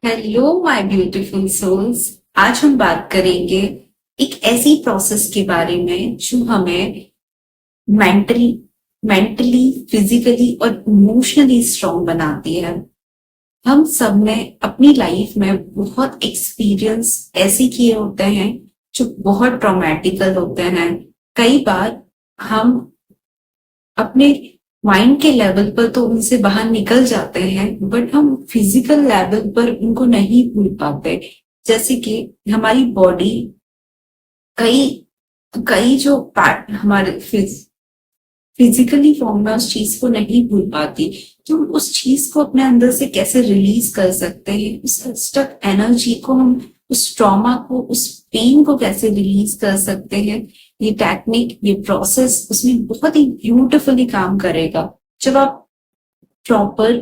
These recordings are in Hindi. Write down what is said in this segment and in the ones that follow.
Hello my beautiful souls. आज हम बात करेंगे एक ऐसी प्रोसेस के बारे में जो हमें मेंटली मेंटली फिजिकली और इमोशनली स्ट्रांग बनाती है। हम सब ने अपनी लाइफ में बहुत एक्सपीरियंस ऐसे किए होते हैं जो बहुत ट्रॉमेटिकल होते हैं। कई बार हम अपने माइंड के लेवल पर तो उनसे बाहर निकल जाते हैं, बट हम फिजिकल लेवल पर उनको नहीं भूल पाते। जैसे कि हमारी बॉडी कई कई जो पार्ट हमारे फिजिकली फॉर्म में उस चीज को नहीं भूल पाती। तो हम उस चीज को अपने अंदर से कैसे रिलीज कर सकते हैं, उस स्टक एनर्जी को हम, उस ट्रॉमा को, उस पेन को कैसे रिलीज कर सकते हैं। ये टेक्निक, ये प्रोसेस उसमें बहुत ही ब्यूटिफुली काम करेगा जब आप प्रॉपर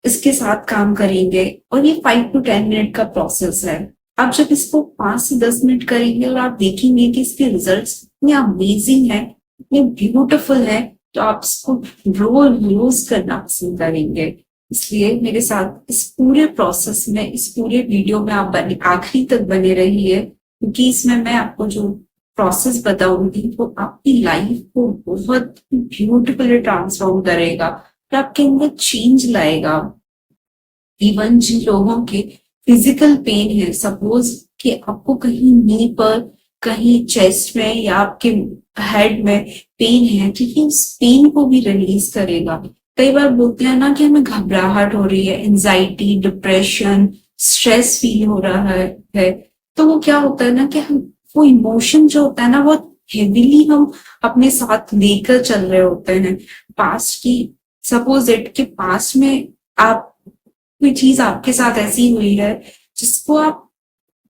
इसके साथ काम करेंगे। और ये 5 to 10 मिनट का प्रोसेस है। आप जब इसको 5 से 10 मिनट करेंगे और आप देखेंगे कि इसके रिजल्ट्स इतने अमेजिंग है, इतने ब्यूटीफुल है, तो आप इसको रोज यूज करना पसंद करेंगे। इसलिए मेरे साथ इस पूरे प्रोसेस में, इस पूरे वीडियो में आप बने आखिरी तक बने रहिए, क्योंकि इसमें मैं आपको जो प्रोसेस बताऊंगी वो आपकी लाइफ को बहुत ब्यूटीफुली ट्रांसफॉर्म करेगा और आपके अंदर चेंज लाएगा। इवन जिन लोगों के फिजिकल पेन है, सपोज कि आपको कहीं नी पर, कहीं चेस्ट में या आपके हेड में पेन है, ठीक है, उस पेन को भी रिलीज करेगा। कई बार बोलते हैं ना कि हमें घबराहट हो रही है, एंजाइटी, डिप्रेशन, स्ट्रेस फील हो रहा है। तो वो क्या होता है ना कि हम वो इमोशन जो होता है ना, बहुत हेविली हम अपने साथ लेकर चल रहे होते हैं पास्ट की। सपोज इट के पास्ट में आप, कोई चीज आपके साथ ऐसी हुई है जिसको आप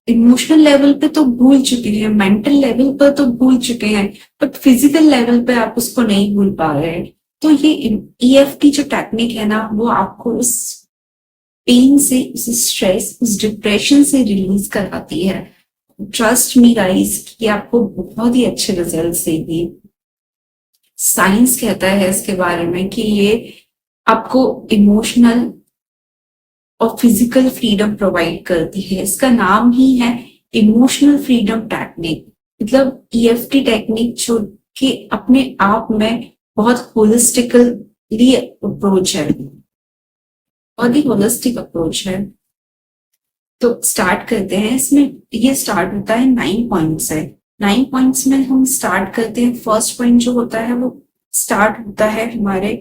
इमोशनल लेवल पे तो भूल चुके हैं, मेंटल लेवल पर तो भूल चुके हैं, बट फिजिकल लेवल पे आप उसको नहीं भूल पा रहे हैं। तो ये ईएफटी जो टेक्निक है ना, वो आपको उस पेन से, उस स्ट्रेस, उस डिप्रेशन से रिलीज कराती है। ट्रस्ट मी गाइस कि आपको बहुत ही अच्छे रिजल्ट देगी। साइंस कहता है इसके बारे में कि ये आपको इमोशनल और फिजिकल फ्रीडम प्रोवाइड करती है। इसका नाम ही है इमोशनल फ्रीडम टेक्निक। मतलब ईएफटी टेक्निक जो कि अपने आप में बहुत होलिस्टिकली अप्रोच है, बहुत ही होलिस्टिक अप्रोच है। तो स्टार्ट करते हैं। इसमें ये स्टार्ट होता है 9 पॉइंट से। 9 पॉइंट्स में हम स्टार्ट करते हैं। फर्स्ट पॉइंट जो होता है वो स्टार्ट होता है हमारे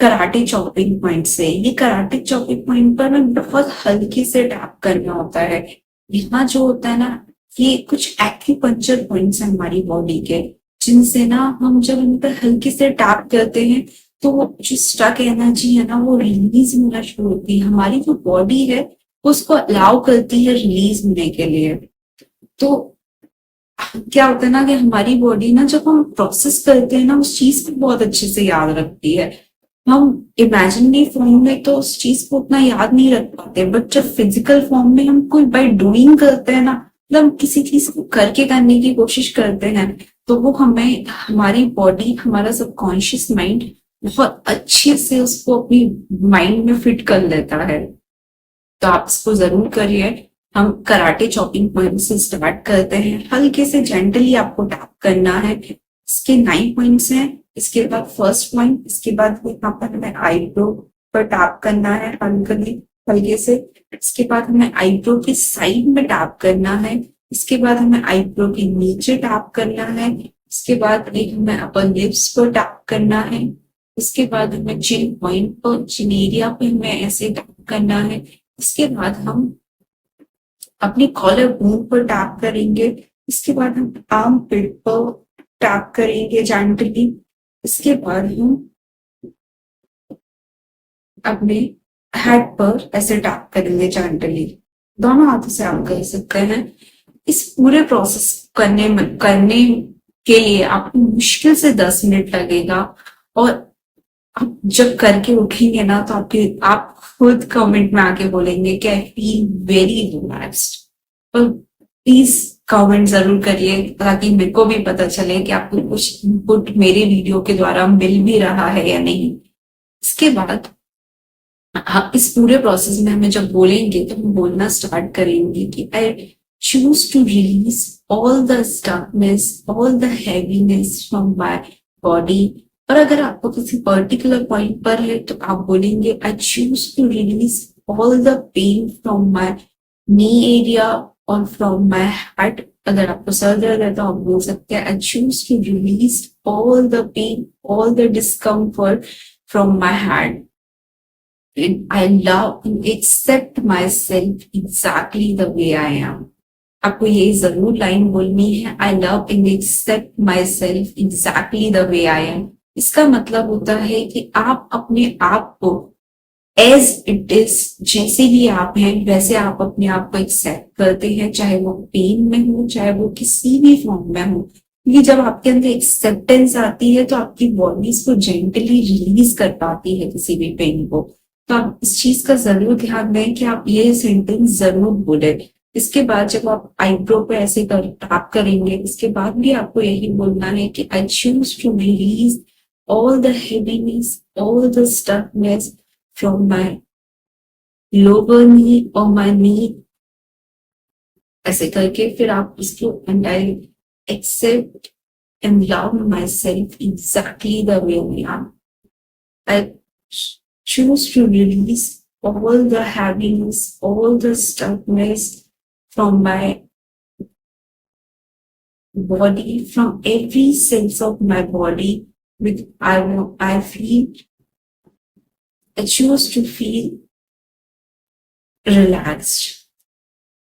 कराटे चॉपिंग पॉइंट से। ये कराटे चॉपिंग पॉइंट पर हमें बहुत हल्के से टैप करना होता है। यहाँ जो होता है ना, ये कुछ एक्यूपंक्चर पॉइंट्स हैं हमारी बॉडी के, जिनसे ना हम जब इन पर हल्के से टैप करते हैं तो वो जो स्टक एनर्जी है ना, वो रिलीज होना शुरू होती है। हमारी जो बॉडी है उसको अलाउ करती है रिलीज होने के लिए। तो क्या होता है ना कि हमारी बॉडी ना, जब हम प्रोसेस करते हैं ना, उस चीज को बहुत अच्छे से याद रखती है। हम इमेजिनरी फॉर्म में तो उस चीज को उतना याद नहीं रख पाते, बट जब फिजिकल फॉर्म में हम कोई बाय डूइंग करते हैं ना, मतलब हम किसी चीज को करके करने की कोशिश करते हैं, तो वो हमें, हमारी बॉडी, हमारा सबकॉन्शियस माइंड बहुत अच्छे से उसको अपनी माइंड में फिट कर लेता है। तो आप इसको जरूर करिए। हम कराटे चॉपिंग पॉइंट से स्टार्ट करते हैं। हल्के से जेंटली आपको टैप करना है। इसके 9 पॉइंट्स हैं। इसके बाद फर्स्ट पॉइंट, इसके बाद यहाँ पर हमें आईब्रो पर टैप करना है हल्के हल्के से। इसके बाद हमें आईब्रो के साइड में टैप करना है। इसके बाद हमें आईब्रो के नीचे टैप करना है। इसके बाद एक हमें अपर लिप्स पर टैप करना है। इसके बाद हमें चिन पॉइंट पर, चिन एरिया पे हमें ऐसे टैप करना है। इसके बाद हम अपनी कॉलर बोन पर टैप करेंगे। इसके बाद हम आर्म पिट पर टैप करेंगे जेंटली। इसके बाद हम अपने हेड पर ऐसे टैप करेंगे जेंटली। दोनों हाथों से आप कर सकते हैं। इस पूरे प्रोसेस करने के लिए आपको मुश्किल से 10 मिनट लगेगा। और आप जब करके उठेंगे ना, तो आप खुद कमेंट में आके बोलेंगे कि आई फील वेरी रिलैक्स्ड। और प्लीज कमेंट जरूर करिए, ताकि मेरे को भी पता चले कि आपको कुछ इनपुट मेरे वीडियो के द्वारा मिल भी रहा है या नहीं। इसके बाद हाँ, इस पूरे प्रोसेस में हमें जब बोलेंगे तो हम बोलना स्टार्ट करेंगे कि I choose to release all the stiffness, all the heaviness from my body. और अगर आपको किसी पर्टिकुलर पॉइंट पर है तो आप बोलेंगे I choose to release all the pain from my knee area और फ्रॉम माय हार्ट। अगर आपको सर दर्द है तो आप बोल सकते हैं I choose to release all the pain, all the discomfort from my heart. And I love and accept myself exactly the way I am. आपको ये जरूर लाइन बोलनी है, I love and accept myself exactly the way I am. इसका मतलब होता है कि आप अपने आप को एज इट इज, जैसे भी आप हैं वैसे आप अपने आप को एक्सेप्ट करते हैं, चाहे वो पेन में हो, चाहे वो किसी भी फॉर्म में हो। क्योंकि जब आपके अंदर एक्सेप्टेंस आती है तो आपकी बॉडी इसको जेंटली रिलीज कर पाती है किसी भी पेन को। तो आप इस चीज का जरूर ध्यान दें कि आप ये सेंटेंस जरूर बोले। इसके बाद जब आप आईब्रो पे ऐसे कर टैप करेंगे, इसके बाद भी आपको यही बोलना है कि I choose to release all the heaviness, all the stiffness from my lower knee और माय नी। ऐसे करके फिर आप इसको and I accept and love myself exactly the way I am. आई choose to release all the heaviness, all the stuckness from my body, from every sense of my body. With I feel, I choose to feel relaxed.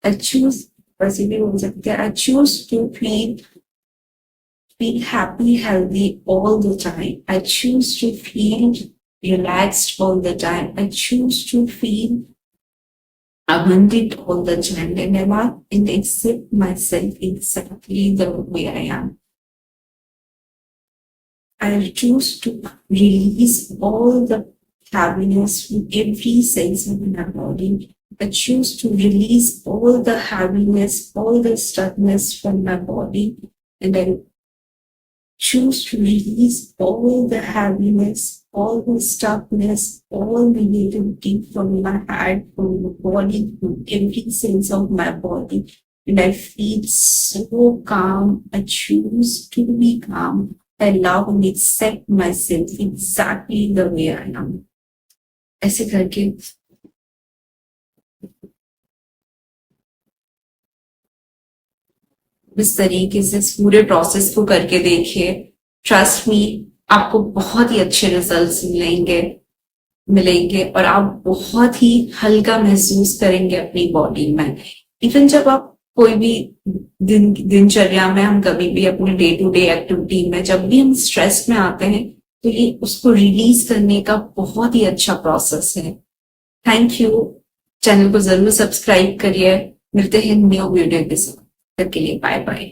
I choose, वैसे भी बोल सकते हैं, I choose to feel happy, healthy all the time. I choose to feel relaxed all the time. I choose to feel abundant all the time, and I love and accept myself exactly the way I am. I choose to release all the happiness from every sense of my body. I choose to release all the happiness, all the stuckness from my body, and I choose to release all the heaviness, all the stuckness, all the negativity from my heart, from my body, from every sense of my body. And I feel so calm. I choose to be calm. I love and accept myself exactly the way I am. ऐसे करके इस तरीके से इस पूरे प्रोसेस को करके देखिए। ट्रस्ट मी, आपको बहुत ही अच्छे रिजल्ट्स मिलेंगे और आप बहुत ही हल्का महसूस करेंगे अपनी बॉडी में। इवन जब आप कोई भी दिनचर्या में, हम कभी भी अपने डे टू डे एक्टिविटी में जब भी हम स्ट्रेस में आते हैं तो ये उसको रिलीज करने का बहुत ही अच्छा प्रोसेस है। Thank you. चैनल को जरूर सब्सक्राइब करिए। मिलते हैं न्यू वीडियो के साथ। तब के लिए बाय बाय।